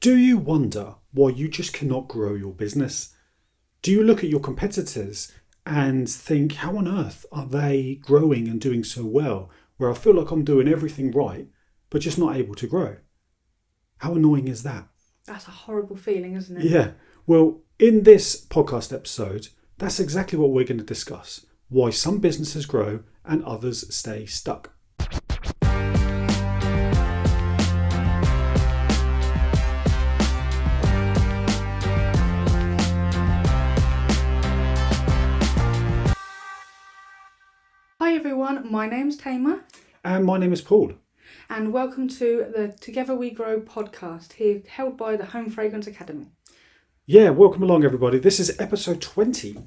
Do you wonder why you just cannot grow your business? Do you look at your competitors and think, how on earth are they growing and doing so well, where I feel like I'm doing everything right, but just not able to grow? How annoying is that? That's a horrible feeling, isn't it? Yeah. Well, in this podcast episode, that's exactly what we're going to discuss. Why some businesses grow and others stay stuck. Hi everyone, my name's Tamer. And my name is Paul. And welcome to the Together We Grow podcast, here held by the Home Fragrance Academy. Yeah, welcome along everybody. This is episode 20.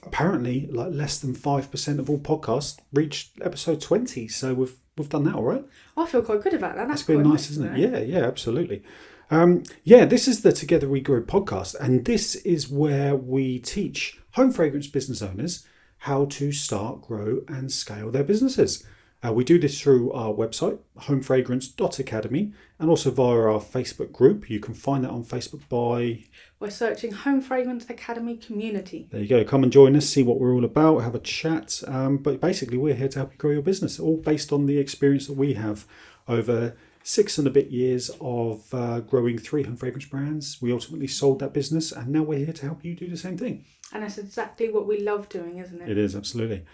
Apparently, like less than 5% of all podcasts reach episode 20. So we've done that all right. I feel quite good about that. That's been nice, isn't it? Yeah, absolutely. This is the Together We Grow podcast. And this is where we teach home fragrance business owners how to start, grow and scale their businesses. We do this through our website, homefragrance.academy, and also via our Facebook group. You can find that on Facebook by searching Home Fragrance Academy Community. There you go. Come and join us, see what we're all about, have a chat. But basically, we're here to help you grow your business, all based on the experience that we have over 6 and a bit years of growing 3 home fragrance brands. We ultimately sold that business, and now we're here to help you do the same thing. And that's exactly what we love doing, isn't it? It is, absolutely.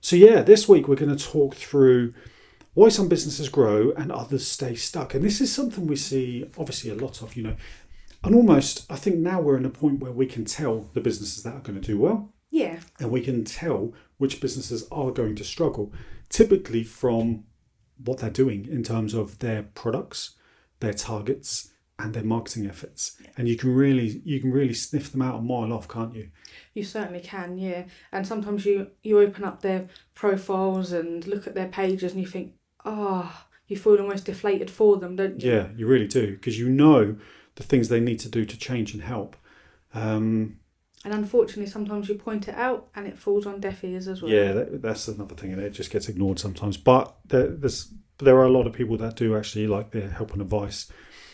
So this week we're going to talk through why some businesses grow and others stay stuck. And this is something we see obviously a lot of, and almost I think now we're in a point where we can tell the businesses that are going to do well. Yeah. And we can tell which businesses are going to struggle, typically from what they're doing in terms of their products, their targets, and their marketing efforts. Yeah. And you can really sniff them out a mile off, can't you? You certainly can, yeah. And sometimes you open up their profiles and look at their pages and you think, you feel almost deflated for them, don't you? Yeah, you really do, because you know the things they need to do to change and help. And unfortunately, sometimes you point it out and it falls on deaf ears as well. Yeah, that's another thing, and it just gets ignored sometimes. But there are a lot of people that do actually like their help and advice.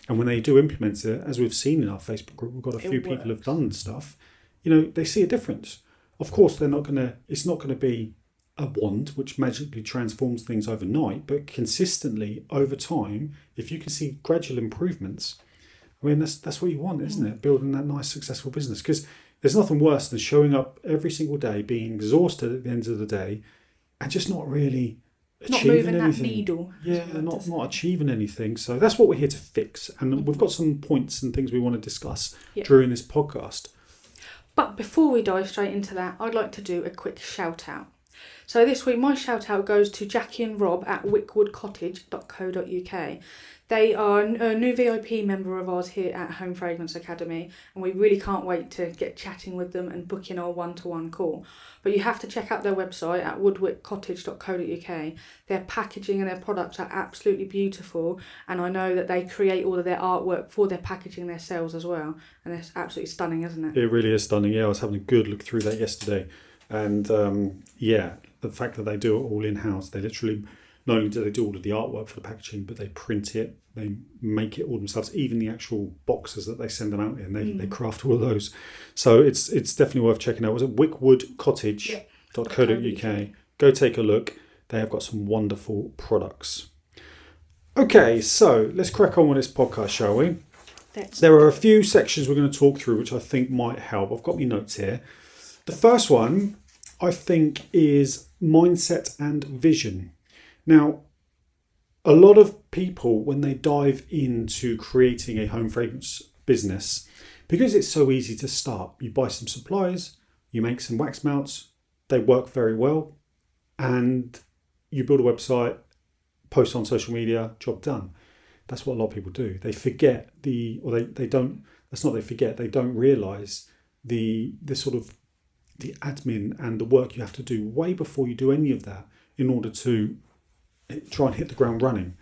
And when they do implement it, as we've seen in our Facebook group, we've got a few people who've done stuff, they see a difference. Of course, it's not going to be a wand which magically transforms things overnight, but consistently over time, if you can see gradual improvements, I mean, that's what you want, isn't it? Building that nice, successful business. Because there's nothing worse than showing up every single day, being exhausted at the end of the day, and just not really achieving anything. That needle. Yeah, not achieving anything. So that's what we're here to fix. And we've got some points and things we want to discuss during this podcast. But before we dive straight into that, I'd like to do a quick shout out. So this week, my shout out goes to Jackie and Rob at wickwoodcottage.co.uk. They are a new VIP member of ours here at Home Fragrance Academy, and we really can't wait to get chatting with them and book in our one-to-one call. But you have to check out their website at woodwickcottage.co.uk. Their packaging and their products are absolutely beautiful, and I know that they create all of their artwork for their packaging themselves as well, and it's absolutely stunning, isn't it? It really is stunning. Yeah, I was having a good look through that yesterday, and the fact that they do it all in-house, they literally, not only do they do all of the artwork for the packaging, but they print it, they make it all themselves, even the actual boxes that they send them out in, they craft all of those. So it's definitely worth checking out. Was it wickwoodcottage.co.uk? Go take a look. They have got some wonderful products. Okay, so let's crack on with this podcast, shall we? There are a few sections we're going to talk through which I think might help. I've got my notes here. The first one, I think, is mindset and vision. Now, a lot of people, when they dive into creating a home fragrance business, because it's so easy to start, you buy some supplies, you make some wax melts, they work very well, and you build a website, post on social media, job done. That's what a lot of people do. They forget they don't realise the sort of the admin and the work you have to do way before you do any of that in order to try and hit the ground running.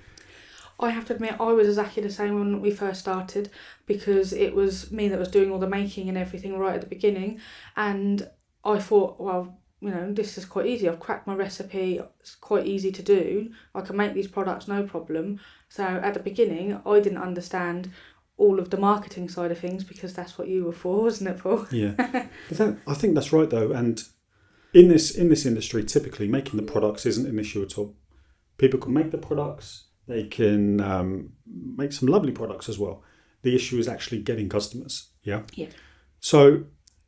I have to admit, I was exactly the same when we first started, because it was me that was doing all the making and everything right at the beginning, and I thought, well, this is quite easy. I've cracked my recipe. It's quite easy to do. I can make these products, no problem. So at the beginning, I didn't understand all of the marketing side of things because that's what you were for, wasn't it, Paul? Yeah, but I think that's right though. And in this industry, typically making the products isn't an issue at all. People can make the products. They can make some lovely products as well. The issue is actually getting customers. Yeah. Yeah. So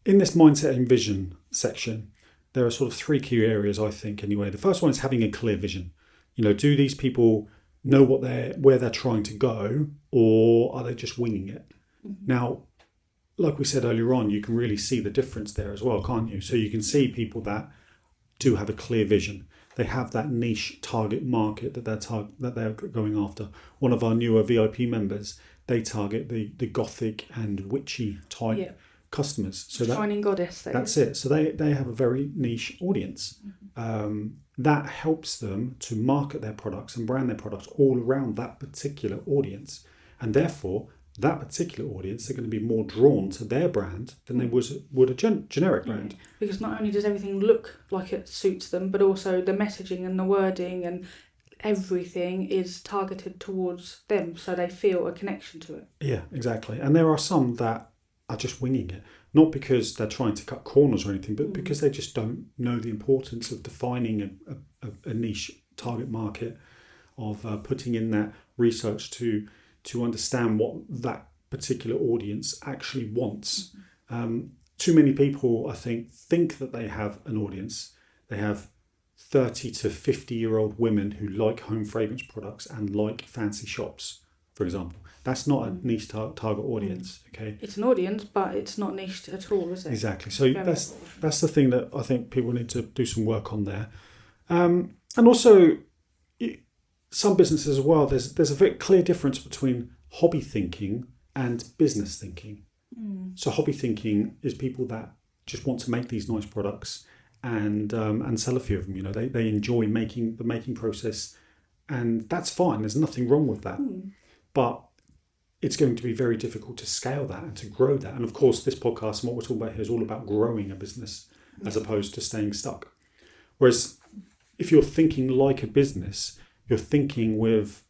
in this mindset and vision section, there are sort of three key areas, I think, anyway. The first one is having a clear vision. Do these people know where they're trying to go, or are they just winging it? Mm-hmm. Now, like we said earlier on, you can really see the difference there as well, can't you? So you can see people that do have a clear vision. They have that niche target market that they're going after. One of our newer VIP members, they target the gothic and witchy type customers. So Shining goddess. That's it. So they have a very niche audience. Mm-hmm. That helps them to market their products and brand their products all around that particular audience. And therefore, that particular audience are going to be more drawn to their brand than they would a generic brand. Yeah, because not only does everything look like it suits them, but also the messaging and the wording and everything is targeted towards them, so they feel a connection to it. Yeah, exactly. And there are some that are just winging it, not because they're trying to cut corners or anything, but because they just don't know the importance of defining a niche target market, of putting in that research to understand what that particular audience actually wants. Too many people, I think that they have an audience. They have 30 to 50-year-old women who like home fragrance products and like fancy shops, for example. That's not a niche target audience, okay? It's an audience, but it's not niche at all, is it? Exactly. So that's the thing that I think people need to do some work on there. And also, some businesses as well, there's a very clear difference between hobby thinking and business thinking. So hobby thinking is people that just want to make these nice products and sell a few of them. They enjoy the making process, and that's fine. There's nothing wrong with that. But it's going to be very difficult to scale that and to grow that. And of course, this podcast and what we're talking about here is all about growing a business as opposed to staying stuck. Whereas if you're thinking like a business, you're thinking with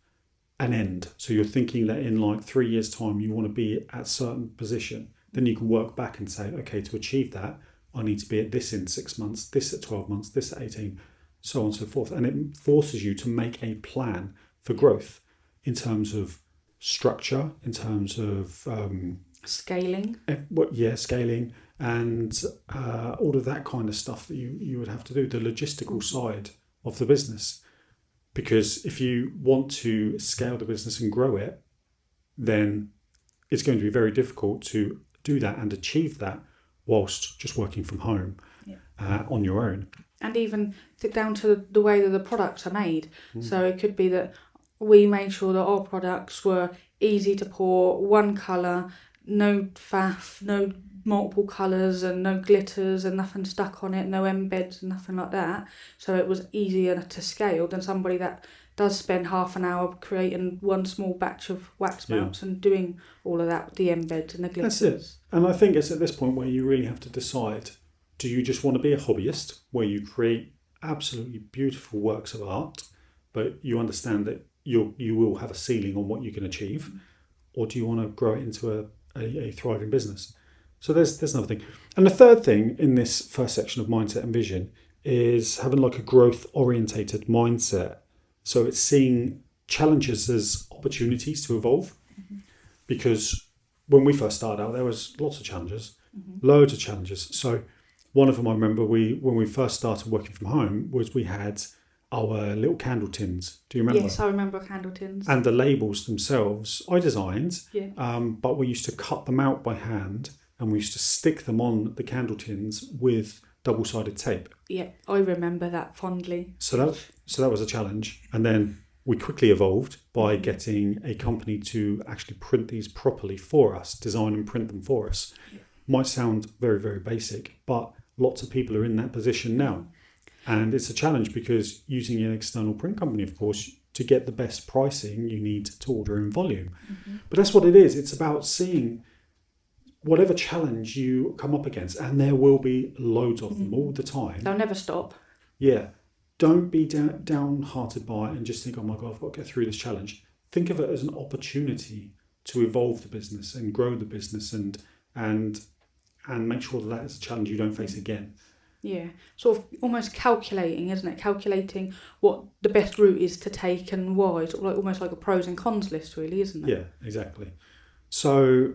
an end. So you're thinking that in like 3 years' time, you want to be at a certain position. Then you can work back and say, okay, to achieve that, I need to be at this in 6 months, this at 12 months, this at 18, so on and so forth. And it forces you to make a plan for growth in terms of structure, in terms of scaling. Scaling, and all of that kind of stuff that you would have to do, the logistical side of the business. Because if you want to scale the business and grow it, then it's going to be very difficult to do that and achieve that whilst just working from home on your own. And even down to the way that the products are made. So it could be that we made sure that our products were easy to pour, one colour, no faff, no multiple colours and no glitters and nothing stuck on it, no embeds and nothing like that. So it was easier to scale than somebody that does spend half an hour creating one small batch of wax melts and doing all of that, the embeds and the glitters. That's it. And I think it's at this point where you really have to decide, do you just want to be a hobbyist where you create absolutely beautiful works of art, but you understand that you will have a ceiling on what you can achieve, or do you want to grow it into a thriving business? So there's another thing. And the third thing in this first section of mindset and vision is having like a growth orientated mindset. So it's seeing challenges as opportunities to evolve. Because when we first started out, there was lots of challenges, loads of challenges. So one of them, I remember when we first started working from home, was we had our little candle tins. Do you remember? Yes, I remember candle tins. And the labels themselves, I designed, but we used to cut them out by hand and we used to stick them on the candle tins with double-sided tape. Yeah, I remember that fondly. So that was a challenge. And then we quickly evolved by getting a company to actually print these properly for us, design and print them for us. Yeah. Might sound very, very basic, but lots of people are in that position now. And it's a challenge because using an external print company, of course, to get the best pricing, you need to order in volume. But that's what it is. It's about seeing whatever challenge you come up against, and there will be loads of them all the time. They'll never stop. Yeah. Don't be downhearted by it and just think, oh my God, I've got to get through this challenge. think of it as an opportunity to evolve the business and grow the business and make sure that is a challenge you don't face again. Yeah, sort of almost calculating, isn't it? Calculating what the best route is to take and why. Sort of like almost like a pros and cons list, really, isn't it? Yeah, exactly. So,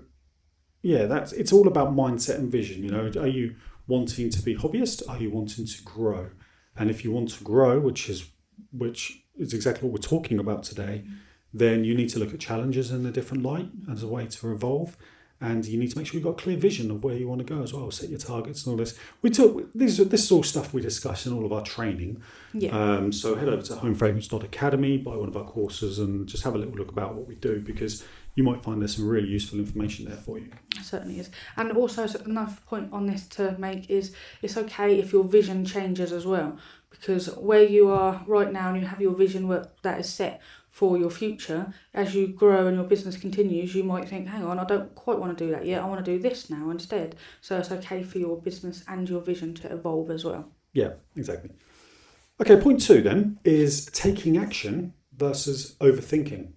yeah, it's all about mindset and vision. You know, are you wanting to be hobbyist? Are you wanting to grow? And if you want to grow, which is exactly what we're talking about today, then you need to look at challenges in a different light as a way to evolve. And you need to make sure you've got a clear vision of where you want to go as well. Set your targets and all this. This is all stuff we discuss in all of our training. Yeah. So head over to homefragrance.academy, buy one of our courses, and just have a little look about what we do, because you might find there's some really useful information there for you. It certainly is. And also another point on this to make is it's okay if your vision changes as well, because where you are right now and you have your vision that is set for your future, as you grow and your business continues, you might think, hang on, I don't quite want to do that yet, I want to do this now instead. So it's okay for your business and your vision to evolve as well. Yeah, exactly. Okay, point 2 then is taking action versus overthinking.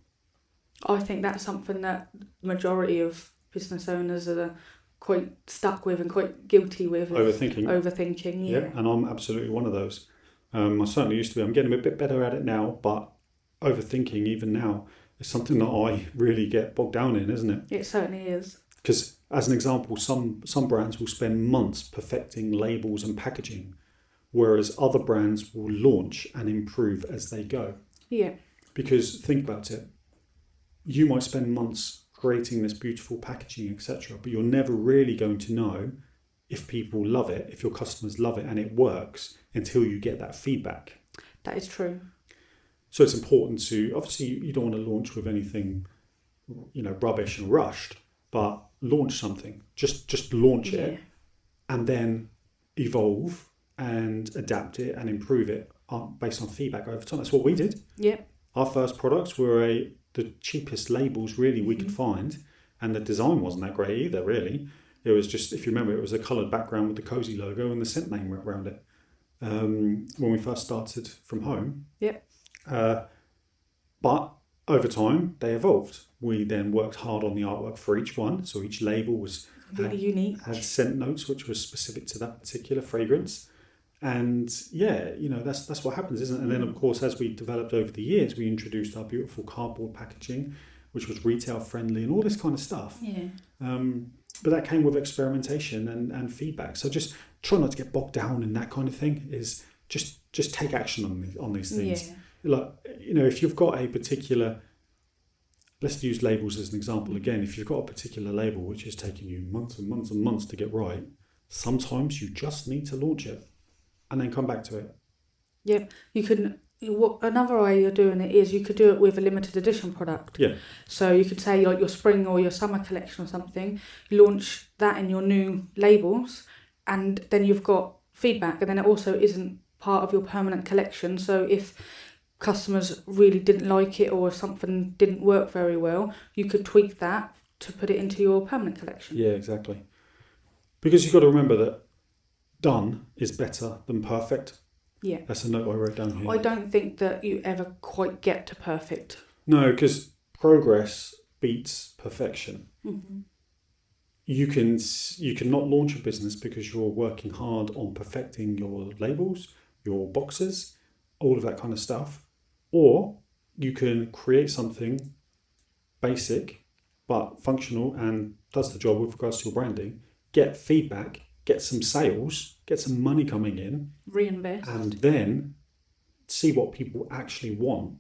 I think that's something that the majority of business owners are quite stuck with and quite guilty with. Overthinking, yeah. And I'm absolutely one of those. I certainly used to be. I'm getting a bit better at it now, but overthinking even now is something that I really get bogged down in, isn't it? It certainly is. Because as an example, some brands will spend months perfecting labels and packaging, whereas other brands will launch and improve as they go. Yeah. Because think about it, you might spend months creating this beautiful packaging, etc., but you're never really going to know if people love it, if your customers love it and it works, until you get that feedback. That is true. So it's important to, obviously you don't want to launch with anything, rubbish and rushed, but launch something. Just launch it and then evolve and adapt it and improve it based on feedback over time. That's what we did. Yeah. Our first products were the cheapest labels really we could find, and the design wasn't that great either, really. It was just, if you remember, it was a coloured background with the Cozy logo and the scent name around it. When we first started from home. Yep. But over time, they evolved. We then worked hard on the artwork for each one. So each label was really unique. Had scent notes, which was specific to that particular fragrance. And that's what happens, isn't it? And then, of course, as we developed over the years, we introduced our beautiful cardboard packaging, which was retail friendly and all this kind of stuff. Yeah. But that came with experimentation and feedback. So just try not to get bogged down in that kind of thing. Is just take action on these things. Yeah. Like, if you've got a particular, let's use labels as an example again. If you've got a particular label which is taking you months and months and months to get right, sometimes you just need to launch it and then come back to it. Yep. You can. Another way you're doing it is you could do it with a limited edition product. Yeah. So you could say like your spring or your summer collection or something, launch that in your new labels, and then you've got feedback, and then it also isn't part of your permanent collection. So if customers really didn't like it or if something didn't work very well, you could tweak that to put it into your permanent collection. Yeah, exactly. Because you've got to remember that done is better than perfect. Yeah. That's a note I wrote down here. I don't think that you ever quite get to perfect. No, because progress beats perfection. Mm-hmm. You can not launch a business because you're working hard on perfecting your labels, your boxes, all of that kind of stuff. Or you can create something basic but functional and does the job with regards to your branding, get feedback, get some sales, get some money coming in, reinvest, and then see what people actually want,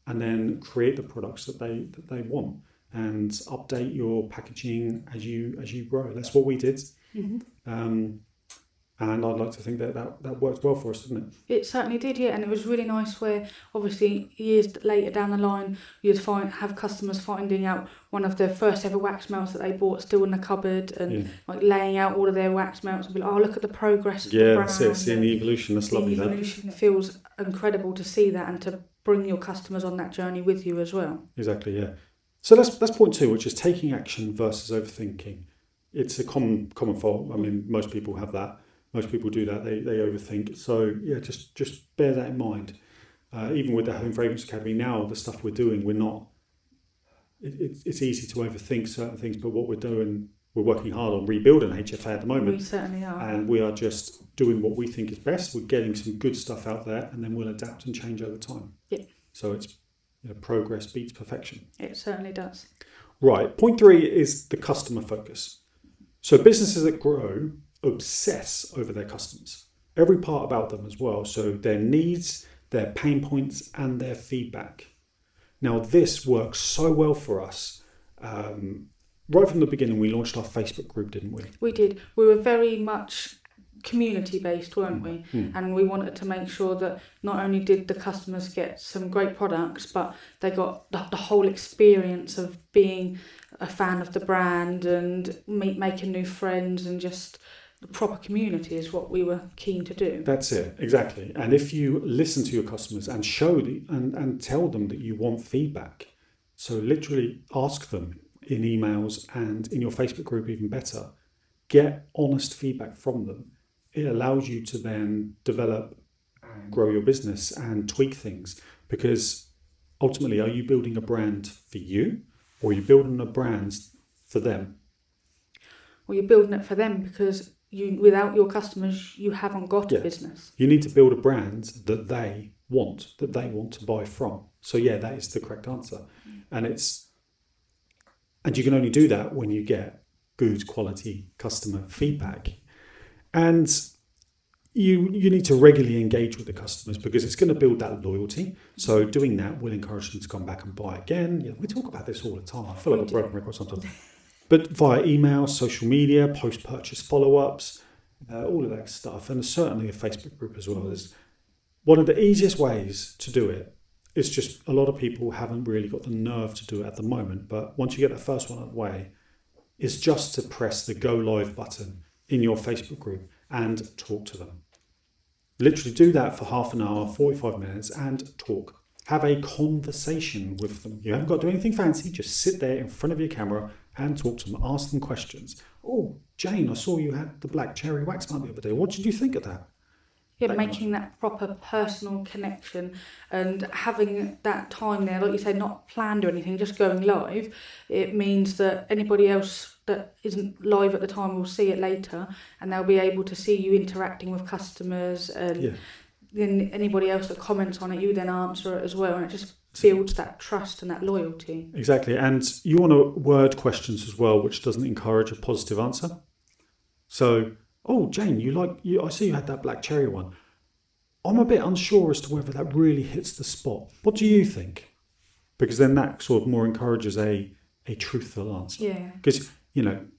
and then create the products that they want, and update your packaging as you grow. That's what we did. Mm-hmm. And I'd like to think that worked well for us, didn't it? It certainly did, yeah. And it was really nice where, obviously, years later down the line, you'd have customers finding out one of their first ever wax melts that they bought still in the cupboard, and like laying out all of their wax melts and be like, oh, look at the progress of the brand. That's it. Seeing the evolution. That's lovely. The evolution feels incredible to see that and to bring your customers on that journey with you as well. Exactly, yeah. So that's point 2, which is taking action versus overthinking. It's a common fault. I mean, most people have that. Most people do that. They overthink. So yeah, just bear that in mind. Even with the Home Fragrance Academy now, the stuff we're doing, we're not it's easy to overthink certain things, but what we're doing, we're working hard on rebuilding HFA at the moment. We certainly are. And we are just doing what we think is best. We're getting some good stuff out there, and then we'll adapt and change over time. Yeah. So it's progress beats perfection. It certainly does. Right. Point 3 is the customer focus. So businesses that grow obsess over their customers, every part about them as well. So their needs, their pain points, and their feedback. Now, this works so well for us. Right from the beginning, we launched our Facebook group, didn't we? We did. We were very much community-based, weren't we? And we wanted to make sure that not only did the customers get some great products, but they got the whole experience of being a fan of the brand and making new friends, and just the proper community is what we were keen to do. That's it, exactly. And if you listen to your customers and show and tell them that you want feedback, so literally ask them in emails and in your Facebook group, even better, get honest feedback from them. It allows you to then develop and grow your business and tweak things, because ultimately, are you building a brand for you, or are you building a brand for them? Well, you're building it for them, because without your customers, you haven't got a business. You need to build a brand that they want to buy from. So that is the correct answer. And you can only do that when you get good quality customer feedback. And you need to regularly engage with the customers, because it's going to build that loyalty. So doing that will encourage them to come back and buy again. We talk about this all the time. I feel like a broken record sometimes. But via email, social media, post-purchase follow-ups, all of that stuff. And certainly a Facebook group as well. Is one of the easiest ways to do it. It's just a lot of people haven't really got the nerve to do it at the moment. But once you get the first one out of the way, it's just to press the go live button in your Facebook group and talk to them. Literally do that for half an hour, 45 minutes, and talk. Have a conversation with them. You haven't got to do anything fancy. Just sit there in front of your camera and talk to them. Ask them questions. Oh, Jane, I saw you had the black cherry wax melt the other day. What did you think of that? Yeah, making that proper personal connection and having that time there, like you say, not planned or anything, just going live. It means that anybody else that isn't live at the time will see it later, and they'll be able to see you interacting with customers, and then anybody else that comments on it, you then answer it as well, and it just builds that trust and that loyalty. Exactly. And you want to word questions as well, which doesn't encourage a positive answer. So, oh, Jane, I see you had that black cherry one. I'm a bit unsure as to whether that really hits the spot. What do you think? Because then that sort of more encourages a truthful answer. Yeah. Because,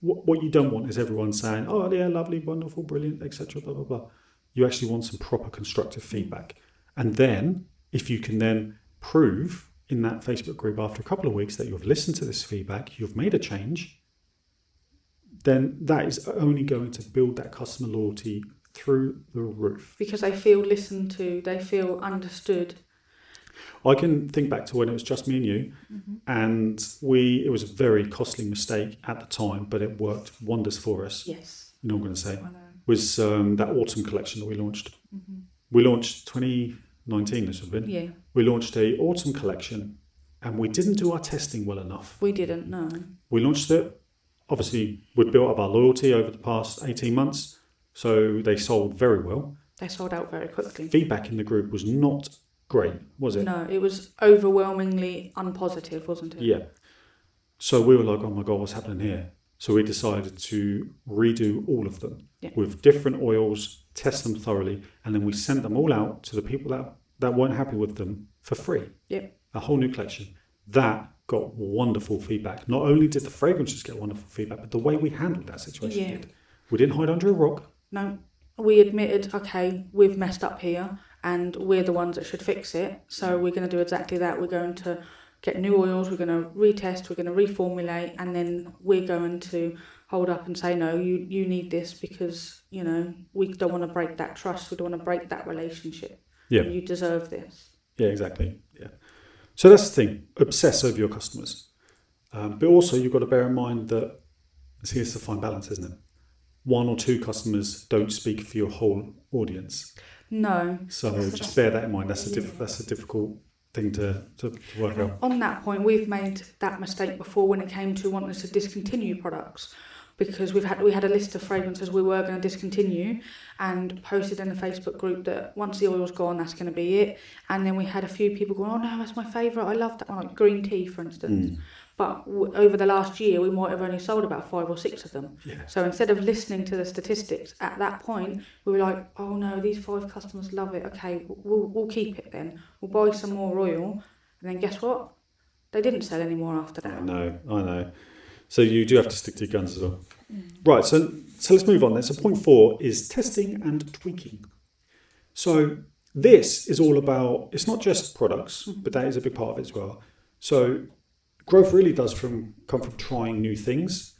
what you don't want is everyone saying, oh, yeah, lovely, wonderful, brilliant, etc., blah, blah, blah. You actually want some proper constructive feedback. And then, if you can then prove in that Facebook group after a couple of weeks that you've listened to this feedback, you've made a change, then that is only going to build that customer loyalty through the roof. Because they feel listened to, they feel understood. I can think back to when it was just me and you, and it was a very costly mistake at the time, but it worked wonders for us. Yes. You know what I'm going to say? Was that autumn collection that we launched. We launched 2019, this would have been. Yeah. We launched a autumn collection, and we didn't do our testing well enough. We didn't, no. We launched it. Obviously, we'd built up our loyalty over the past 18 months, so they sold very well. They sold out very quickly. Feedback in the group was not great, was it? No, it was overwhelmingly unpositive, wasn't it? Yeah. So we were like, oh my God, what's happening here? So we decided to redo all of them with different oils, test them thoroughly, and then we sent them all out to the people that weren't happy with them for free. Yep. A whole new collection. That got wonderful feedback. Not only did the fragrances get wonderful feedback, but the way we handled that situation did. We didn't hide under a rock. No. We admitted, okay, we've messed up here, and we're the ones that should fix it. So we're going to do exactly that. We're going to get new oils, we're going to retest, we're going to reformulate, and then we're going to hold up and say, no, you need this, because, we don't want to break that trust. We don't want to break that relationship. Yeah. You deserve this. Yeah, exactly. Yeah. So that's the thing. Obsess over your customers. But also you've got to bear in mind that, see, it's a fine balance, isn't it? One or two customers don't speak for your whole audience. No. So just bear that in mind. That's a difficult thing to work out. On that point, we've made that mistake before when it came to wanting to discontinue products, because we had a list of fragrances we were going to discontinue and posted in the Facebook group that once the oil's gone, that's going to be it. And then we had a few people going, oh no, that's my favourite, I love that one, like green tea, for instance. But over the last year, we might have only sold about 5 or 6 of them. Yeah. So instead of listening to the statistics at that point, we were like, oh no, these 5 customers love it. Okay, we'll keep it then. We'll buy some more oil. And then guess what? They didn't sell any more after that. I know. So you do have to stick to your guns as well. Right, so let's move on then. So point 4 is testing and tweaking. So this is all about, it's not just products, but that is a big part of it as well. So growth really does come from trying new things.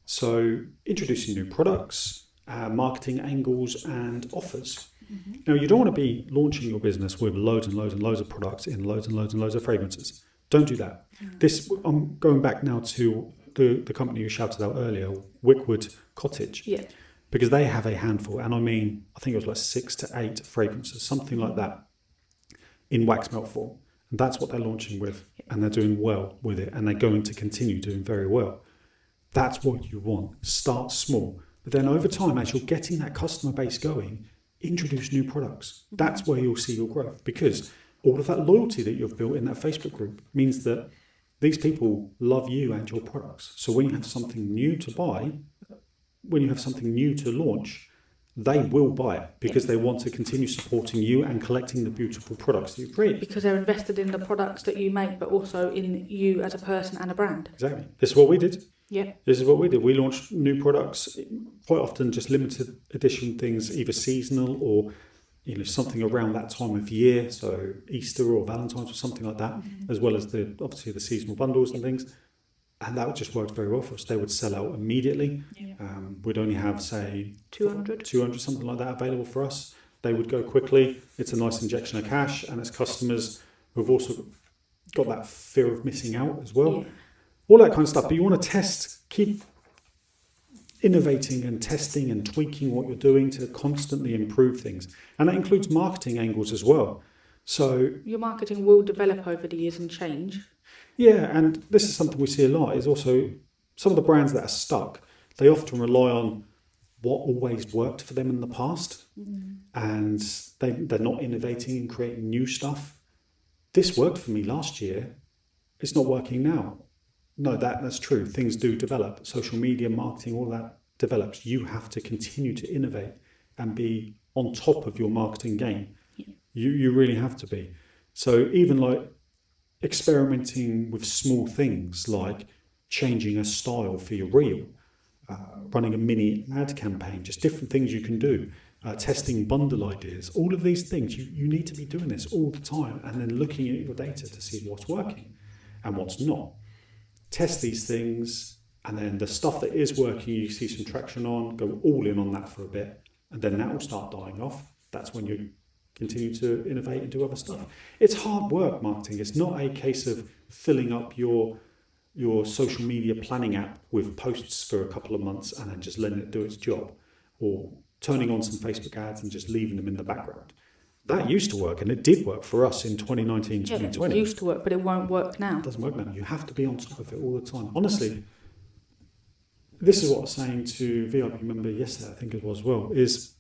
So introducing new products, marketing angles and offers. Now, you don't want to be launching your business with loads and loads and loads of products in loads and loads and loads of fragrances. Don't do that. I'm going back now to the company you shouted out earlier, Wickwood Cottage. Yeah. Because they have a handful, and I think it was like 6 to 8 fragrances, something like that, in wax melt form. And that's what they're launching with, and they're doing well with it, and they're going to continue doing very well. That's what you want. Start small. But then over time, as you're getting that customer base going, introduce new products. That's where you'll see your growth, because all of that loyalty that you've built in that Facebook group means that these people love you and your products. So when you have something new to buy, when you have something new to launch, they will buy it because they want to continue supporting you and collecting the beautiful products that you create. Because they're invested in the products that you make, but also in you as a person and a brand. Exactly. This is what we did. Yeah. This is what we did. We launched new products, quite often just limited edition things, either seasonal or something around that time of year, so Easter or Valentine's or something like that, as well as obviously the seasonal bundles and things. And that just worked very well for us. They would sell out immediately. Yeah. We'd only have, say, 200, something like that, available for us. They would go quickly. It's a nice injection of cash. And as customers who've also got that fear of missing out as well. Yeah. All that kind of stuff. But you want to test, keep innovating and testing and tweaking what you're doing to constantly improve things. And that includes marketing angles as well. So your marketing will develop over the years and change. Yeah, and this is something we see a lot, is also some of the brands that are stuck, they often rely on what always worked for them in the past, and they're not innovating and creating new stuff. This worked for me last year, it's not working now. No, that's true. Things do develop. Social media, marketing, all that develops. You have to continue to innovate and be on top of your marketing game. Yeah. You really have to be. So even like experimenting with small things like changing a style for your reel, running a mini ad campaign, just different things you can do, testing bundle ideas, all of these things. You need to be doing this all the time and then looking at your data to see what's working and what's not. Test these things, and then the stuff that is working, you see some traction on, go all in on that for a bit, and then that will start dying off. That's when you continue to innovate and do other stuff. It's hard work, marketing. It's not a case of filling up your social media planning app with posts for a couple of months and then just letting it do its job, or turning on some Facebook ads and just leaving them in the background. That used to work, and it did work for us in 2019, 2020. It used to work, but it won't work now. It doesn't work now. You have to be on top of it all the time. Honestly, this is what I was saying to VIP member yesterday, I think it was, well, is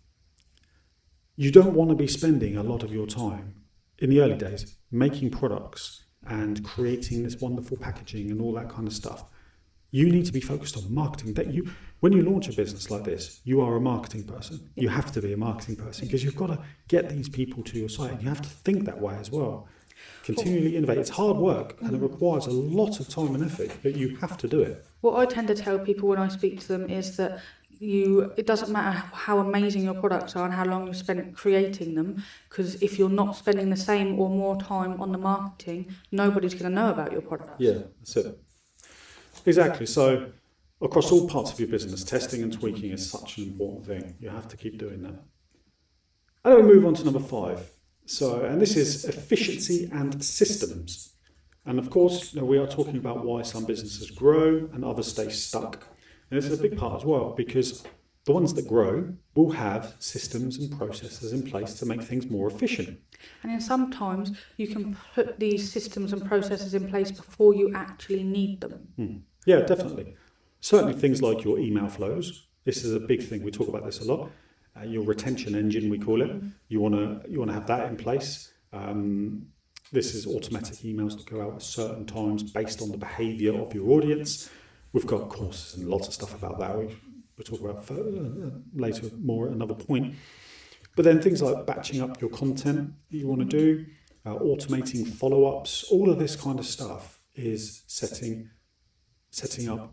you don't want to be spending a lot of your time in the early days making products and creating this wonderful packaging and all that kind of stuff. You need to be focused on marketing. When you launch a business like this, you are a marketing person. You have to be a marketing person because you've got to get these people to your site. You have to think that way as well. Continually innovate. It's hard work and it requires a lot of time and effort, but you have to do it. What I tend to tell people when I speak to them is that it doesn't matter how amazing your products are and how long you spent creating them, because if you're not spending the same or more time on the marketing, nobody's going to know about your products. Yeah, that's it. Exactly. So across all parts of your business, testing and tweaking is such an important thing. You have to keep doing that. And then we move on to number 5. And this is efficiency and systems. And of course, we are talking about why some businesses grow and others stay stuck. And this is a big part as well, because The ones that grow will have systems and processes in place to make things more efficient. And then sometimes you can put these systems and processes in place before you actually need them. Yeah, definitely. Certainly things like your email flows. This is a big thing. We talk about this a lot. Your retention engine, we call it. You want to have that in place. This is automatic emails that go out at certain times based on the behaviour of your audience. We've got courses and lots of stuff about that. We'll talk about later more at another point. But then things like batching up your content that you want to do, automating follow-ups, all of this kind of stuff is setting up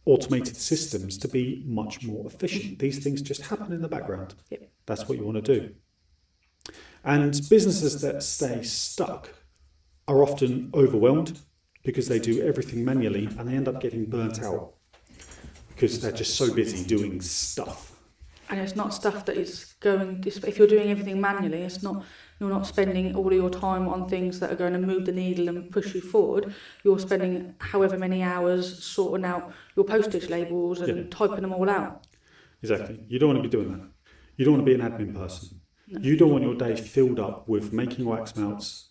automated systems to be much more efficient. These things just happen in the background. Yep. That's what you want to do. And businesses that stay stuck are often overwhelmed because they do everything manually and they end up getting burnt out because they're just so busy doing stuff. And it's not stuff that is going, if you're doing everything manually, you're not spending all of your time on things that are going to move the needle and push you forward. You're spending however many hours sorting out your postage labels and typing them all out. Exactly. You don't want to be doing that. You don't want to be an admin person. No. You don't want your day filled up with making wax melts,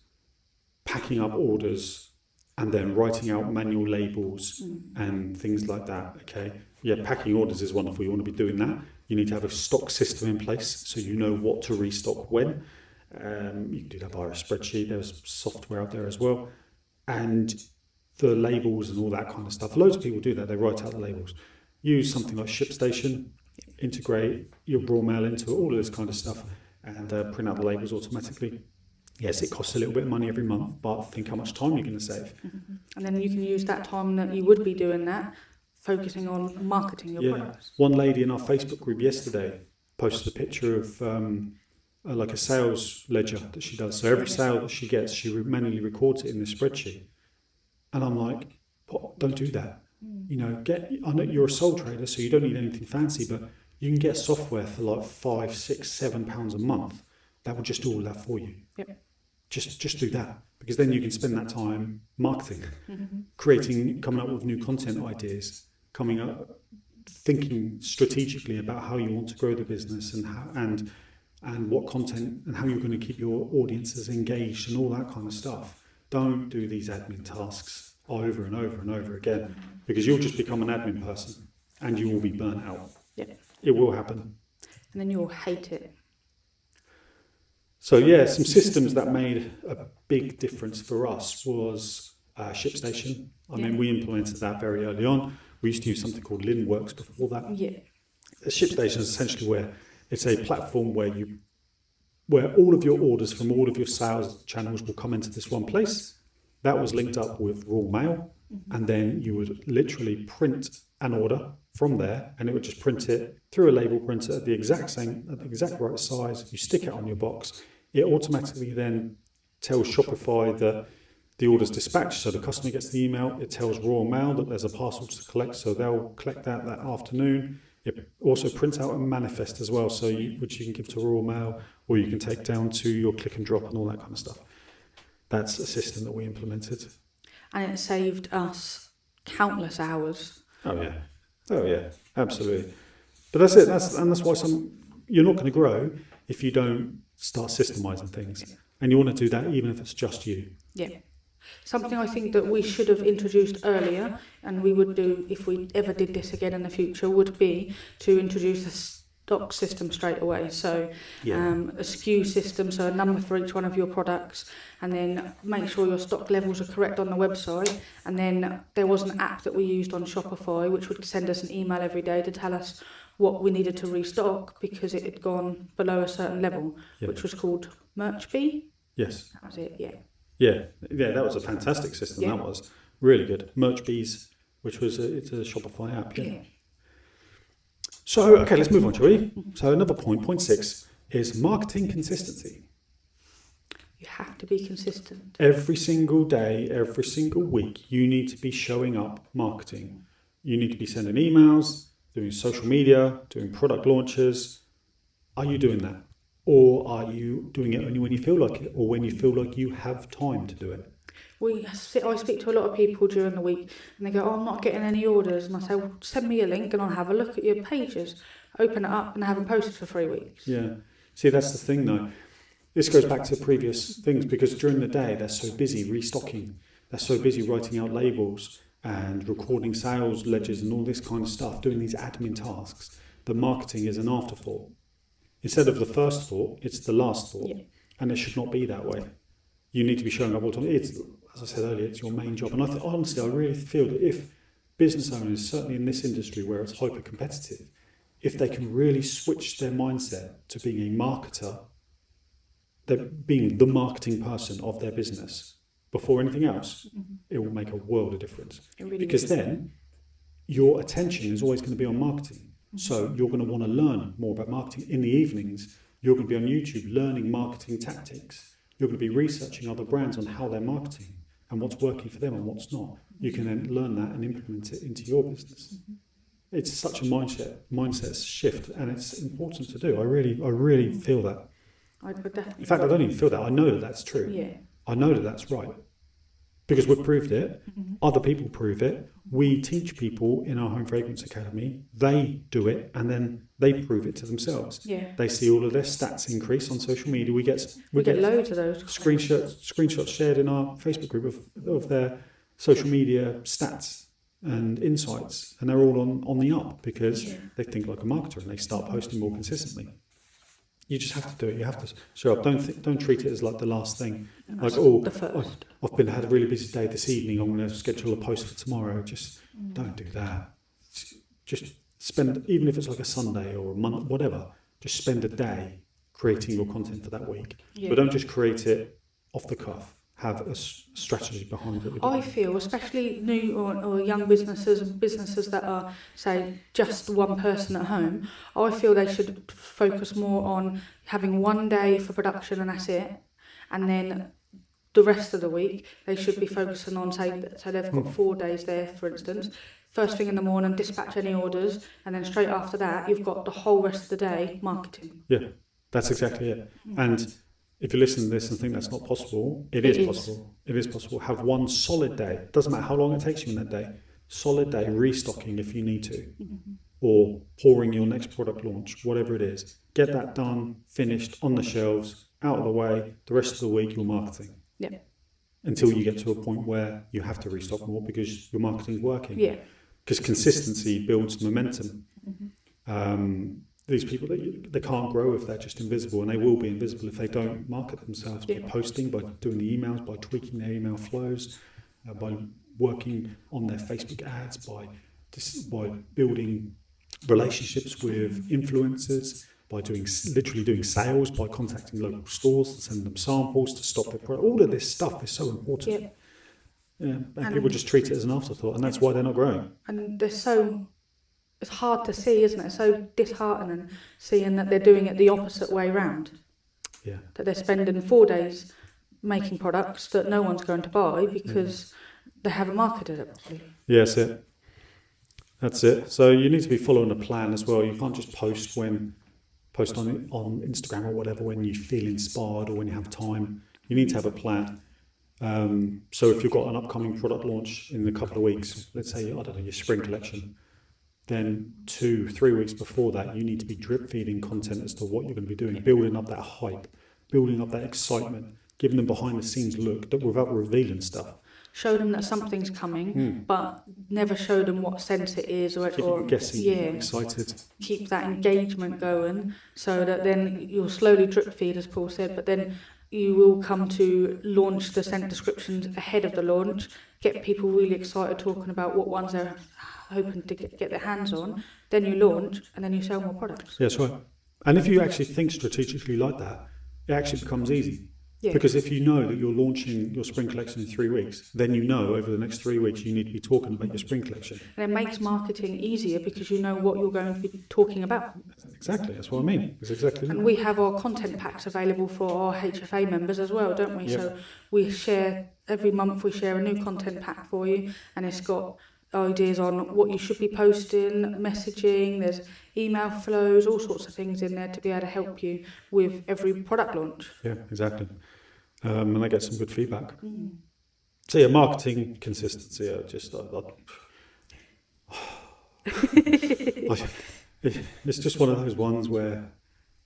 packing up orders, and then writing out manual labels and things like that, okay? Yeah, packing orders is wonderful. You want to be doing that. You need to have a stock system in place so you know what to restock when. You can do that via a spreadsheet. There's software out there as well. And the labels and all that kind of stuff. Loads of people do that. They write out the labels. Use something like ShipStation, integrate your raw mail into it, all of this kind of stuff, and print out the labels automatically. Yes, it costs a little bit of money every month, but think how much time you're going to save. And then you can use that time that you would be doing that, focusing on marketing your products. One lady in our Facebook group yesterday posted a picture of like a sales ledger that she does. So every sale that she gets, she manually records it in this spreadsheet. And I'm like, don't do that. You know, I know you're a sole trader, so you don't need anything fancy, but you can get software for like £5, £6, £7 a month that will just do all that for you. Yep. Just do that, because then you can spend that time marketing, coming up with new content ideas, thinking strategically about how you want to grow the business and what content and how you're going to keep your audiences engaged and all that kind of stuff. Don't do these admin tasks over and over and over again, because you'll just become an admin person and you will be burnt out. Yeah. It will happen. And then you'll hate it. So yeah, some systems that made a big difference for us was ShipStation. I mean, we implemented that very early on. We used to use something called LinWorks before that. Yeah. ShipStation is essentially where it's a platform where all of your orders from all of your sales channels will come into this one place. That was linked up with raw mail, and then you would literally print an order from there, and it would just print it through a label printer at the exact right size. You stick it on your box. It automatically then tells Shopify the order's dispatched, so the customer gets the email. It tells Raw Mail that there's a parcel to collect, so they'll collect that afternoon. It also prints out a manifest as well, which you can give to Raw Mail, or you can take down to your click and drop and all that kind of stuff. That's a system that we implemented. And it saved us countless hours. Oh yeah, absolutely. But that's it. That's why you're not going to grow if you don't start systemizing things, and you want to do that even if it's just you. Yeah. Something I think that we should have introduced earlier, and we would do if we ever did this again in the future, would be to introduce a stock system straight away. So a SKU system, so a number for each one of your products, and then make sure your stock levels are correct on the website. And then there was an app that we used on Shopify which would send us an email every day to tell us what we needed to restock because it had gone below a certain level, which was called MerchBee. Yes. That was it, yeah. Yeah, that was a fantastic system. That was really good. MerchBees, which was it's a Shopify app. Yeah. So, okay, let's move on, shall we? So another point 6, is marketing consistency. You have to be consistent. Every single day, every single week, you need to be showing up marketing. You need to be sending emails, doing social media, doing product launches. Are you doing that? Or are you doing it only when you feel like it, or when you feel like you have time to do it? I speak to a lot of people during the week and they go, oh, I'm not getting any orders. And I say, well, send me a link and I'll have a look at your pages, open it up, and I haven't posted for 3 weeks. Yeah. See, that's the thing though. This goes back to previous things because during the day they're so busy restocking, they're so busy writing out labels and recording sales ledgers and all this kind of stuff, doing these admin tasks, that marketing is an afterthought. Instead of the first thought, it's the last thought. Yeah. And it should not be that way. You need to be showing up all the time. It's, as I said earlier, it's your main job. And honestly, I really feel that if business owners, certainly in this industry where it's hyper competitive, if they can really switch their mindset to being a marketer, they're being the marketing person of their business before anything else, it will make a world of difference. Really because is. then your attention is always going to be on marketing. So you're going to want to learn more about marketing. In the evenings, you're going to be on YouTube learning marketing tactics. You're going to be researching other brands on how they're marketing and what's working for them and what's not. You can then learn that and implement it into your business. It's such a mindset shift, and it's important to do. I really feel that. I would definitely. In fact, I don't even feel that. I know that that's true. Yeah. I know that that's right. Because we've proved it. Other people prove it. We teach people in our Home Fragrance Academy. They do it, and then they prove it to themselves. Yeah. They see all of their stats increase on social media. We get loads of those screenshots shared in our Facebook group of their social media stats and insights, and they're all on the up because they think like a marketer and they start posting more consistently. You just have to do it. You have to show up. Don't treat it as like the last thing. Like, oh, the first. I've had a really busy day this evening. I'm going to schedule a post for tomorrow. Just don't do that. Just spend, even if it's like a Sunday or a month, whatever. Just spend a day creating your content for that week. Yeah. But don't just create it off the cuff. Have a strategy behind it. I feel, especially new or young businesses that are, say, just one person at home, I feel they should focus more on having one day for production and that's it. And then the rest of the week, they should be focusing on, say they've got 4 days there, for instance. First thing in the morning, dispatch any orders, and then straight after that, you've got the whole rest of the day marketing. Yeah, that's exactly it. And if you listen to this and think that's not possible, it is possible. It is possible. Have one solid day. Doesn't matter how long it takes you in that day. Solid day, restocking if you need to, or pouring your next product launch, whatever it is. Get that done, finished, on the shelves, out of the way. The rest of the week, you're marketing. Yeah. Until you get to a point where you have to restock more because your marketing's working. Yeah. Because consistency builds momentum. These people, they can't grow if they're just invisible, and they will be invisible if they don't market themselves by posting, by doing the emails, by tweaking their email flows, by working on their Facebook ads, by building relationships with influencers, by literally doing sales, by contacting local stores and sending them samples to stock their product. All of this stuff is so important. Yeah, and people just treat it as an afterthought, and that's why they're not growing. And it's hard to see, isn't it? It's so disheartening seeing that they're doing it the opposite way round. Yeah. That they're spending 4 days making products that no one's going to buy because they haven't marketed it properly. Yes, that's it. So you need to be following a plan as well. You can't just post on Instagram or whatever when you feel inspired or when you have time. You need to have a plan. So if you've got an upcoming product launch in a couple of weeks, let's say, I don't know, your spring collection, then 2-3 weeks before that, you need to be drip feeding content as to what you're going to be doing, building up that hype, building up that excitement, giving them behind the scenes look without revealing stuff. Show them that something's coming, but never show them what scent it is or guessing, excited. Keep that engagement going so that then you'll slowly drip feed, as Paul said, but then you will come to launch the scent descriptions ahead of the launch, get people really excited talking about what ones they're hoping to get their hands on, then you launch and then you sell more products. Yeah, that's right. And if you actually think strategically like that, it actually becomes easy. Yeah. Because if you know that you're launching your spring collection in 3 weeks, then you know over the next 3 weeks you need to be talking about your spring collection. And it makes marketing easier because you know what you're going to be talking about. Exactly, that's what I mean. It's exactly and we have our content packs available for our HFA members as well, don't we? Yep. So we share, every month we share a new content pack for you, and it's got ideas on what you should be posting, messaging, there's email flows, all sorts of things in there to be able to help you with every product launch. Yeah, exactly. And I get some good feedback. So yeah, marketing consistency. It's just one of those ones where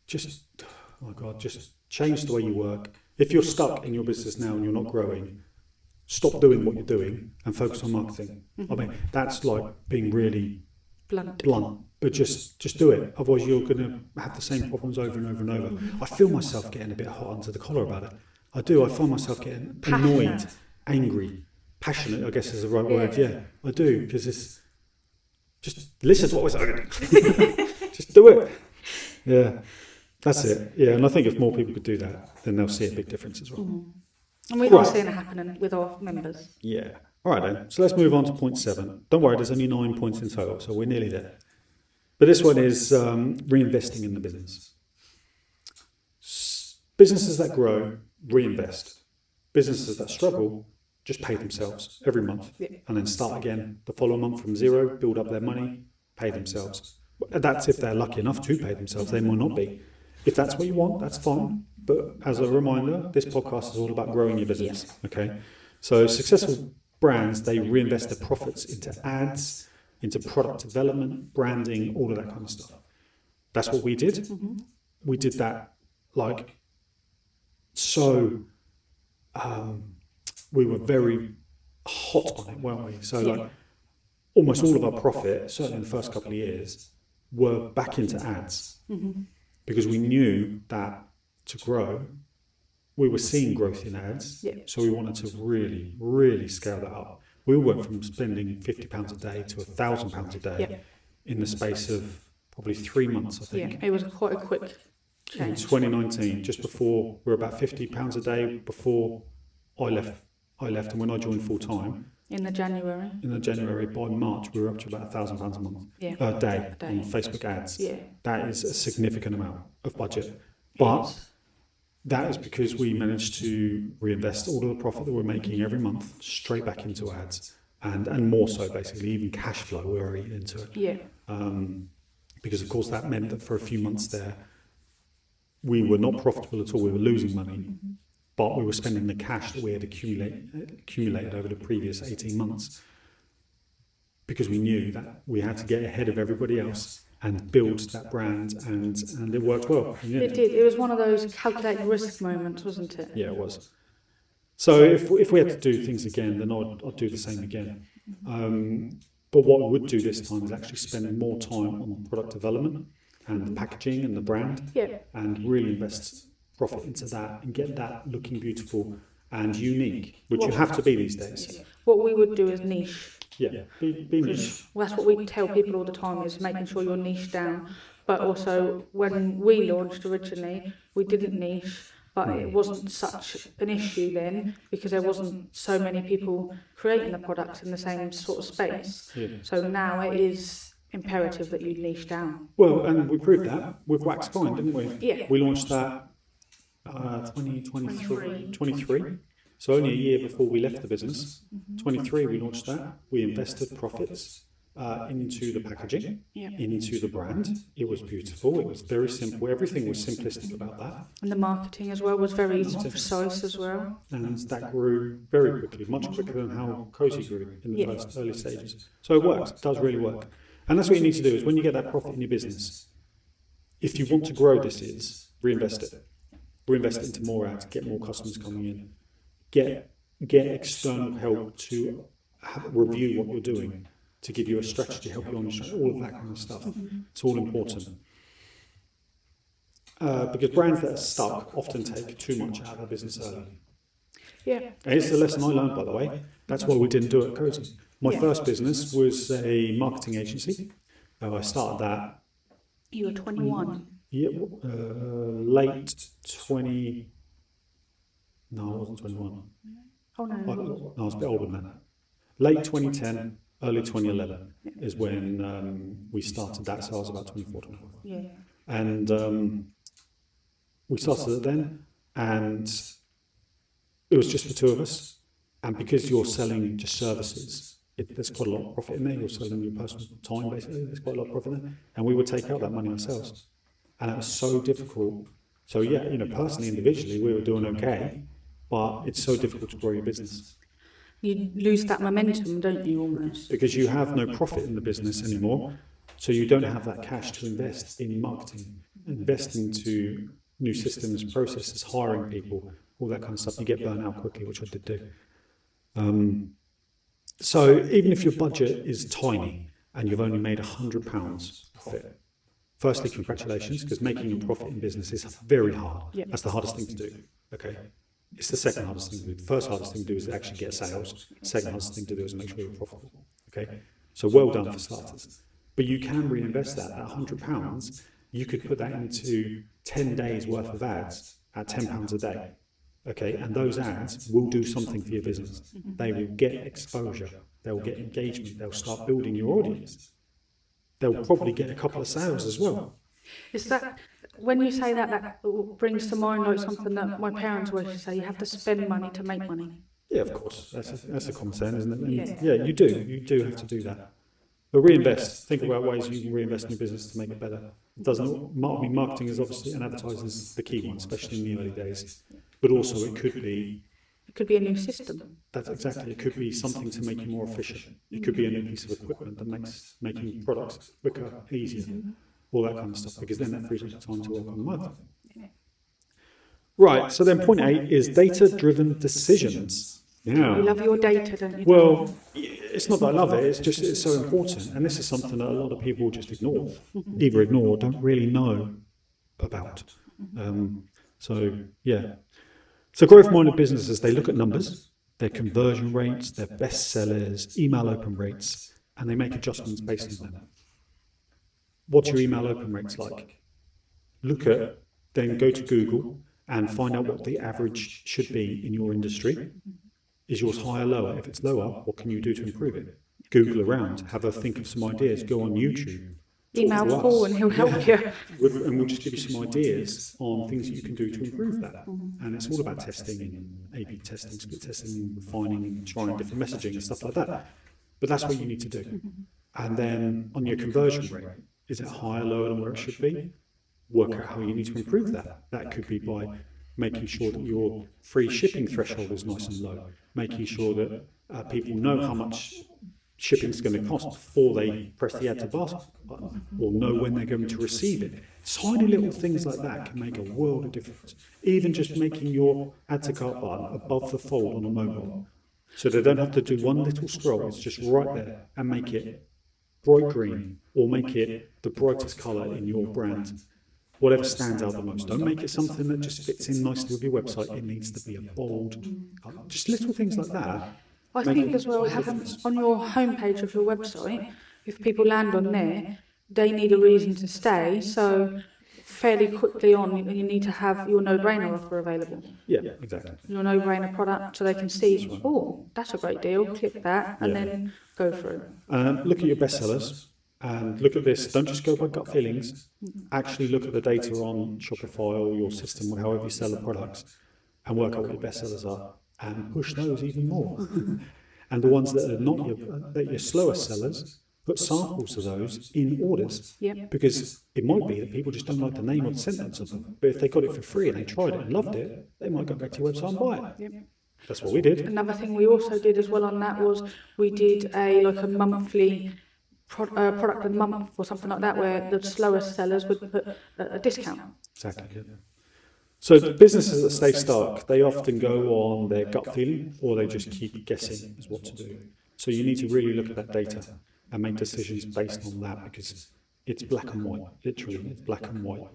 just, oh my God, just change the way you work. If you're stuck in your business now and you're not growing, stop doing what you're doing and focus on marketing. I mean, that's like being really blunt, but just do it. Otherwise, you're going to have the same problems over and over and over. I feel myself getting a bit hot under the collar about it. I do. I find myself getting annoyed, angry, passionate, I guess is the right word. Yeah, I do, because it's just listen to what we're saying. Just do it. Yeah, that's it. Yeah, and I think if more people could do that, then they'll see a big difference as well. And we are seeing it happening with our members. Yeah. All right then. So let's move on to point 7. Don't worry, there's only 9 points in total, so we're nearly there. But this one is reinvesting in the business. Businesses that grow, reinvest. Businesses that struggle, just pay themselves every month and then start again the following month from zero, build up their money, pay themselves. That's if they're lucky enough to pay themselves. They might not be. If that's what you want, that's fine. But as a reminder, this podcast is all about growing your business. Okay, so successful brands, they reinvest their profits into ads, into product development, branding, all of that kind of stuff. That's what we did. We did that like so. We were very hot on it, weren't we? So like almost all of our profit, certainly in the first couple of years, were back into ads because we knew that to grow, we were seeing growth in ads. So we wanted to really, really scale that up. We went from spending £50 a day to £1,000 a day in the space of probably 3 months, I think. Yeah, it was quite a quick change. In 2019, just before, we were about £50 a day before I left, and when I joined full time in the January, by March we were up to about £1,000 a month, a day on Facebook ads. That is a significant amount of budget, but that is because we managed to reinvest all of the profit that we're making every month straight back into ads, and more so basically even cash flow we were eating into it. Because of course that meant that for a few months there we were not profitable at all. We were losing money. But we were spending the cash that we had accumulated over the previous 18 months because we knew that we had to get ahead of everybody else and build that brand, and it worked well. It did. It was one of those calculated risk moments, wasn't it? Yeah, it was. So if we had to do things again, then I'd do the same again. But what I would do this time is actually spend more time on product development and the packaging and the brand, and really invest profit into that and get that looking beautiful and unique, which you have to be these days. What we would do is niche. Be niche. That's what we tell people all the time, is making sure you're niche down. But also, when we launched originally, we didn't niche, but it wasn't such an issue then because there wasn't so many people creating the products in the same sort of space. So now it is imperative that you niche down. Well, and we proved that with Wax Fine, didn't we? We launched that 23. So only a year before we left the business. 23 we launched that. We invested profits into the packaging, into the brand. It was beautiful. It was very simple. Everything was simplistic about that. And the marketing as well was very precise as well. And that grew very quickly, much quicker than how Cozy grew in the first early stages. So it works. It does really work. And that's what you need to do, is when you get that profit in your business, if you want to grow this, reinvest it. Reinvest into more ads, get more customers coming in, get external help to review what you're doing, to give you a strategy, help you on all of that kind of stuff. It's all important. Because brands that are stuck often take too much out of their business early. And it's a lesson I learned, by the way. That's why we didn't do it at Cozy. My first business was a marketing agency. I started that. You were 21. Yeah, late 20. No, I wasn't 21. Oh no. I was a bit older than that. Late 2010, early 2011 is when we started that. So I was about 24, 25. And we started it then, and it was just the two of us. And because you're selling just services, there's quite a lot of profit in there. You're selling your personal time, basically. There's quite a lot of profit in there. And we would take out that money ourselves. And it was so difficult. So personally, individually, we were doing okay, but it's so difficult to grow your business. You lose that momentum, don't you, almost? Because you have no profit in the business anymore, so you don't have that cash to invest in marketing, invest into new systems, processes, hiring people, all that kind of stuff. You get burnt out quickly, which I did do. So even if your budget is tiny and you've only made £100 profit, firstly, congratulations, because making a profit in business is very hard. Yep. That's the hardest thing to do. Okay. It's the second hardest thing to do. The first hardest thing to do is actually get sales. The second hardest thing to do is make sure you're profitable. Okay. So well done for starters. But you can reinvest that £100. You could put that into 10 days worth of ads at £10 a day. Okay, and those ads will do something for your business. They will get exposure. They'll get engagement. They'll start building your audience. They'll probably get a couple of sales as well. Is that, when you say that, that brings to mind like something that my parents always say, you have to spend money to make money. Yeah, of course. That's a common saying, isn't it? And yeah, you do. You do have to do that. But reinvest. Think about ways you can reinvest in your business to make it better. It doesn't. Marketing is obviously, and advertising is the key one, especially in the early days. But also, it could be a new system. That's exactly. It could be something to make you more efficient. It could be a new piece of equipment that makes making products quicker, easier, all that kind of stuff. Because then that frees up time to work on marketing. Right. So then, point 8 is data-driven decisions. Yeah. You love your data, don't you? Well, it's not that I love it. It's just it's so important, and this is something that a lot of people just ignore, either ignore or don't really know about. So growth-minded businesses, they look at numbers, their conversion rates, their best sellers, email open rates, and they make adjustments based on them. What's your email open rates like? Then go to Google and find out what the average should be in your industry. Is yours higher, lower? If it's lower, what can you do to improve it? Google around, have a think of some ideas, go on YouTube. Email Paul and he'll help you. And we'll just give you some ideas on things that you can do to improve that. And it's all about testing and A/B testing, split testing, refining, trying different messaging and stuff like that. But that's what you need to do. And then on your conversion rate, is it higher, lower than where it should be? Work out how you need to improve that. That could be by making sure that your free shipping threshold is nice and low, making sure that people know how much shipping is going to cost before they press the add to basket button, or know when they're going to receive it. Tiny little things like that can make a world of difference. Even just making your add to cart button above the fold on a mobile, so they don't have to do one little scroll, it's just right there, and make it bright green, or make it the brightest colour in your brand. Whatever stands out the most. Don't make it something that just fits in nicely with your website. It needs to be a bold, just little things like that. I think as well, on your homepage of your website, if people land on there, they need a reason to stay. So fairly quickly on, you need to have your no-brainer offer available. Yeah, exactly. Your no-brainer product, so they can see, oh, that's a great deal, click that, and then go through. Look at your bestsellers. And look at this, don't just go by gut feelings, actually look at the data on Shopify or your system or however you sell the products, and work out what your bestsellers are, and push those even more. And the ones that are not your slower sellers, put samples of those in orders. Because it might be that people just don't like the name or the sentence of them, but if they got it for free and they tried it and loved it, they might go back to your website and buy it. That's what we did. Another thing we also did as well on that was we did a monthly product of the month or something like that, where the slowest sellers would put a discount. Exactly. Yeah. So the businesses that stay stuck, they often go on their gut feeling, or they just keep guessing as what to do. So you need to really look at that data and make decisions based on that, because it's black and white. Literally, it's black and white.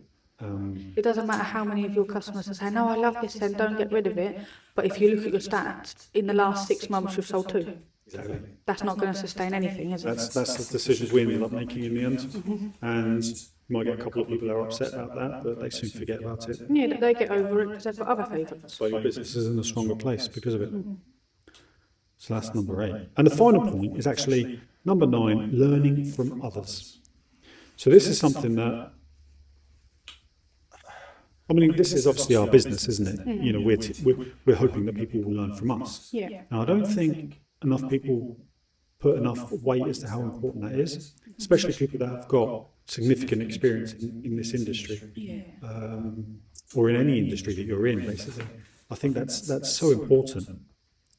It doesn't matter how many of your customers are saying, "No, I love this, then don't get rid of it." But if you look at your stats, in the last 6 months you've sold 2. Exactly. That's not going to sustain anything, is it? That's the decisions we ended up making in the end. And you might get a couple of people that are upset about that, but they soon forget about it. Yeah, they get over it because they've got other favourites. So your business is in a stronger place because of it. So that's number 8. And the final point is actually number 9, learning from others. So this is something that, I mean, this is obviously our business, isn't it? You know, we're hoping that people will learn from us. Yeah. Now, I don't think enough people put enough weight as to how important that is, especially people that have got significant experience in this industry, or in any industry that you're in, basically. I think that's so important.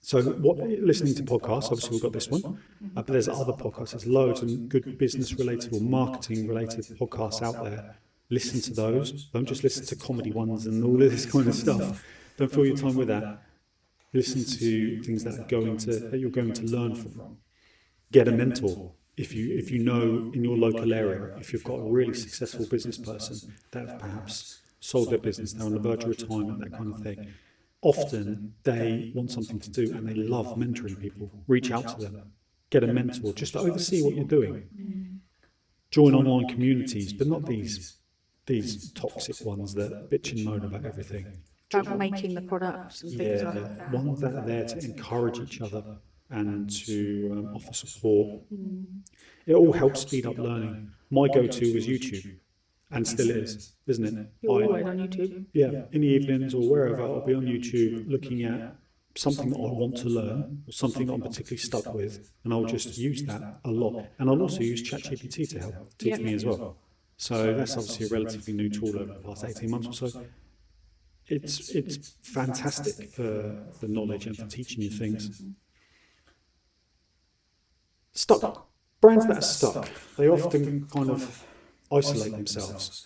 So, listening to podcasts, obviously we've got this one, but there's other podcasts, there's loads and good business related or marketing related podcasts out there. Listen to those. Don't just listen to comedy ones and all of this kind of stuff. Don't fill your time with that. Listen to things that you're going to learn from. Get a mentor. If you know in your local area, if you've got a really successful business person that have perhaps sold their business, they're on the verge of retirement, that kind of thing. Often they want something to do and they love mentoring people. Reach out to them. Get a mentor just to oversee what you're doing. Join online communities, but not these toxic ones that bitch and moan about everything. About making the products and things like that. Ones that are there to encourage each other and to offer support. It all helps speed up learning. My go-to was YouTube, and still is, isn't it? You're always on YouTube. Yeah, in the evenings or wherever, I'll be on YouTube looking at something that I want to learn, or something that I'm particularly stuck with, and I'll just use that a lot. And I'll also use ChatGPT to help teach me as well. So that's obviously a relatively new tool over the past 18 months or so. It's fantastic for knowledge and for teaching you things. Stuck. Brands that are stuck, they often kind of isolate themselves.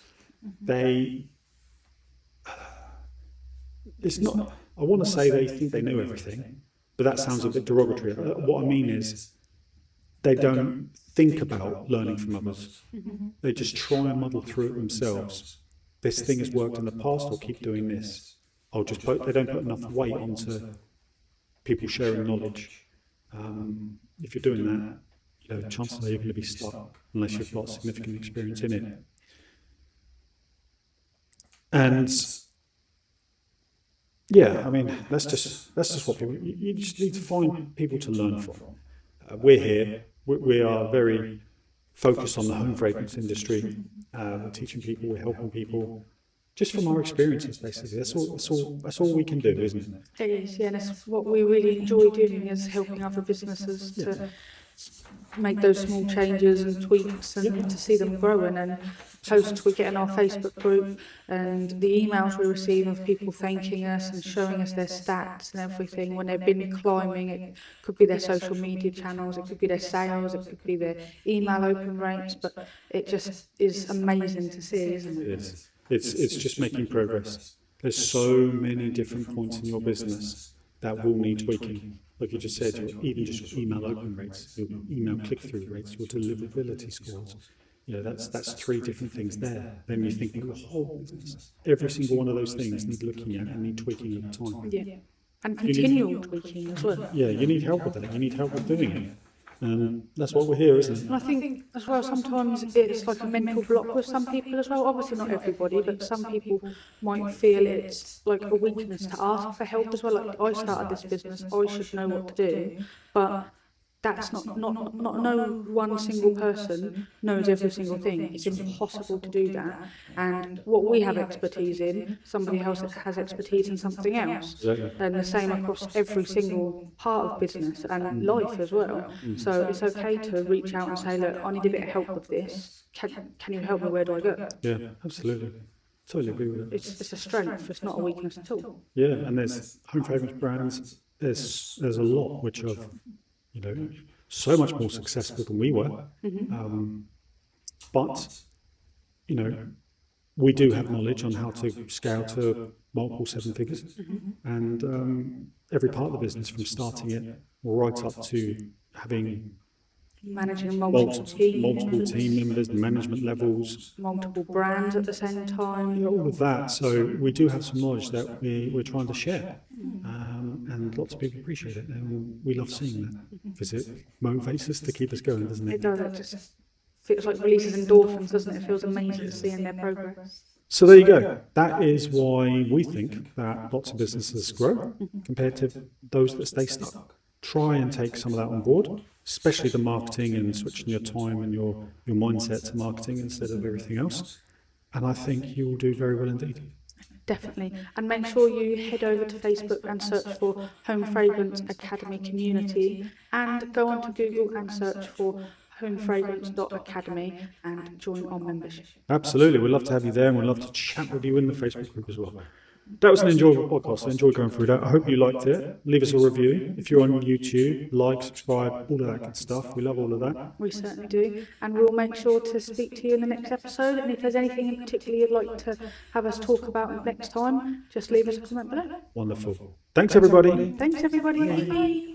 It's not, I want to say they think they know everything, but that sounds a bit derogatory. What I mean is, they don't think about learning from others. They just try and muddle through it themselves. This thing has worked in the past, I'll keep doing this. They don't put enough weight onto people sharing knowledge. If you're doing that, chances are you're going to be stuck unless you've got significant experience in it. And yeah, I mean, that's just what people. You just need to find people to learn from. We're here. We are very focused on the home fragrance industry. We're teaching people. We're helping people. Just from our experiences, basically. That's all we can do, isn't it? It is, yeah. And it's what we really enjoy doing is helping other businesses to make those small changes and tweaks and to see them growing, and posts we get in our Facebook group and the emails we receive of people thanking us and showing us their stats and everything when they've been climbing. It could be their social media channels, it could be their sales, it could be their email open rates, but it just is amazing to see, isn't it? It is. It's just making progress. There's so many different points in your business that will need tweaking. Like you just said, even just your email open rates, your email click-through rates, your deliverability scores. That's 3 different things there. Then you think your whole business. Every single one of those things need looking at and need tweaking over time. Yeah, and continual tweaking as well. Yeah, you need help with that. You need help with doing it. That's what we're here, isn't it? And I think as well sometimes it's like a mental block with some people as well. Obviously not everybody, but some people might feel it's like a weakness to ask for help as well. Like, I started this business, I should know what to do, but that's not no one single person knows every single thing. It's impossible to do that. And what we have expertise in, somebody else has expertise in something else. Exactly. And the same across every single part of business and life as well. So it's okay to reach out and say, look, I need a bit of help with this. Can you help me? Where do I go? Yeah, absolutely. Totally agree with it. It's a strength, it's not a weakness at all. Yeah, and there's home fragrance brands, there's a lot which have so much more successful than we were. But we do have knowledge on how to scale to multiple 7 figures. And every part of the business, from starting it right up to having Managing multiple team members, management levels, multiple brands at the same time. all of that. So we do have some knowledge that we're trying to share. And lots of people appreciate it, and we love seeing that because it motivates us to keep us going, doesn't it? It does. It just feels like releases endorphins, doesn't it? It feels amazing seeing their progress. So there you go. That is why we think that lots of businesses grow compared to those that stay stuck. Try and take some of that on board, especially the marketing and switching your time and your mindset to marketing instead of everything else. And I think you will do very well indeed. Definitely. And make sure you head over to Facebook and search for Home Fragrance Academy Community, and go onto Google and search for homefragrance.academy and join our membership. Absolutely. We'd love to have you there, and we'd love to chat with you in the Facebook group as well. That was an enjoyable podcast. I enjoyed going through that. I hope you liked it. Leave us a review. If you're on YouTube, like, subscribe, all of that good stuff. We love all of that. We certainly do. And we'll make sure to speak to you in the next episode. And if there's anything in particular you'd like to have us talk about next time, just leave us a comment below. Wonderful. Thanks, everybody. Thanks, everybody. Bye.